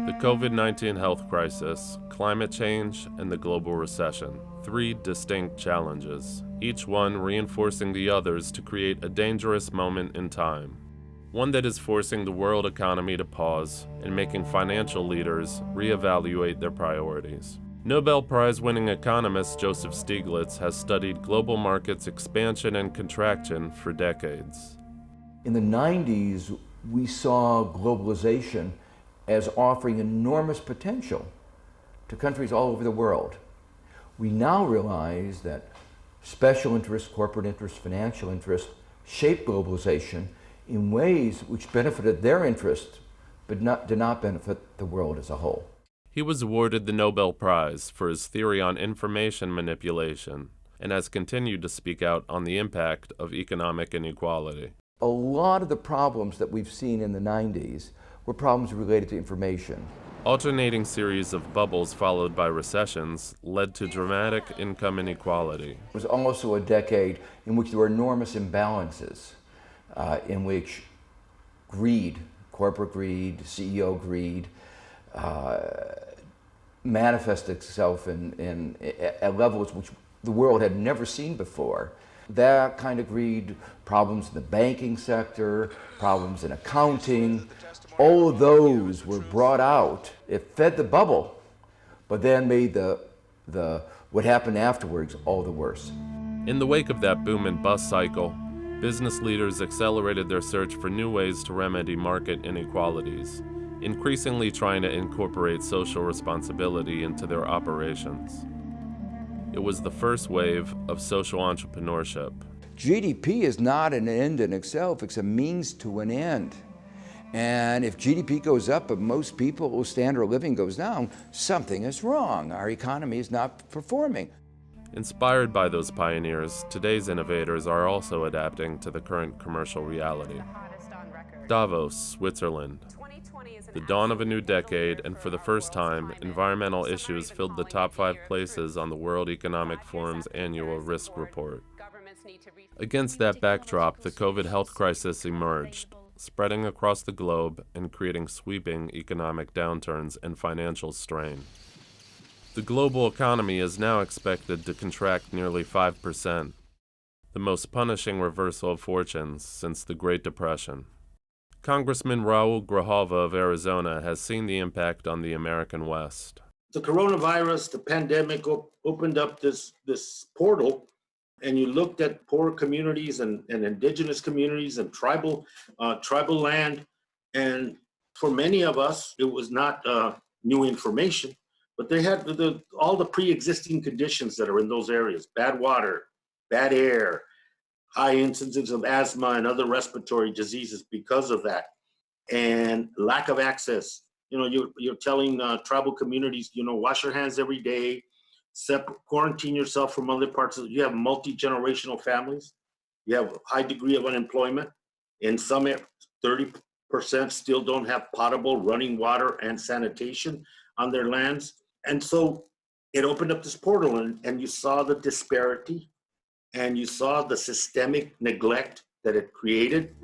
The COVID-19 health crisis, climate change, and the global recession. Three distinct challenges, each one reinforcing the others to create a dangerous moment in time. One that is forcing the world economy to pause and making financial leaders reevaluate their priorities. Nobel Prize-winning economist Joseph Stiglitz has studied global markets expansion and contraction for decades. In the 90s, we saw globalization as offering enormous potential to countries all over the world. We now realize that special interests, corporate interests, financial interests shape globalization in ways which benefited their interests but did not benefit the world as a whole. He was awarded the Nobel Prize for his theory on information manipulation and has continued to speak out on the impact of economic inequality. A lot of the problems that we've seen in the 90s were problems related to information. Alternating series of bubbles followed by recessions led to dramatic income inequality. It was also a decade in which there were enormous imbalances, in which greed, corporate greed, CEO greed, manifested itself at levels which the world had never seen before. That kind of greed, problems in the banking sector, problems in accounting, all of those were brought out. It fed the bubble, but then made what happened afterwards all the worse. In the wake of that boom and bust cycle, business leaders accelerated their search for new ways to remedy market inequalities, increasingly trying to incorporate social responsibility into their operations. It was the first wave of social entrepreneurship. GDP is not an end in itself, it's a means to an end. And if GDP goes up, but most people's standard of living goes down, something is wrong. Our economy is not performing. Inspired by those pioneers, today's innovators are also adapting to the current commercial reality. Davos, Switzerland. The dawn of a new decade, and for the first time, environmental issues filled the top 5 places on the World Economic Forum's annual risk report. Against that backdrop, the COVID health crisis emerged, spreading across the globe and creating sweeping economic downturns and financial strain. The global economy is now expected to contract nearly 5%, the most punishing reversal of fortunes since the Great Depression. Congressman Raul Grijalva of Arizona has seen the impact on the American West. The coronavirus, the pandemic opened up this portal, and you looked at poor communities and indigenous communities and tribal land. And for many of us, it was not new information, but they had all the pre-existing conditions that are in those areas: bad water, bad air, high incidence of asthma and other respiratory diseases because of that, and lack of access. You're telling tribal communities, wash your hands every day, quarantine yourself from other parts of. You have multi-generational families. You have a high degree of unemployment. In some 30% still don't have potable running water and sanitation on their lands. And so it opened up this portal, and you saw the disparity, and you saw the systemic neglect that it created.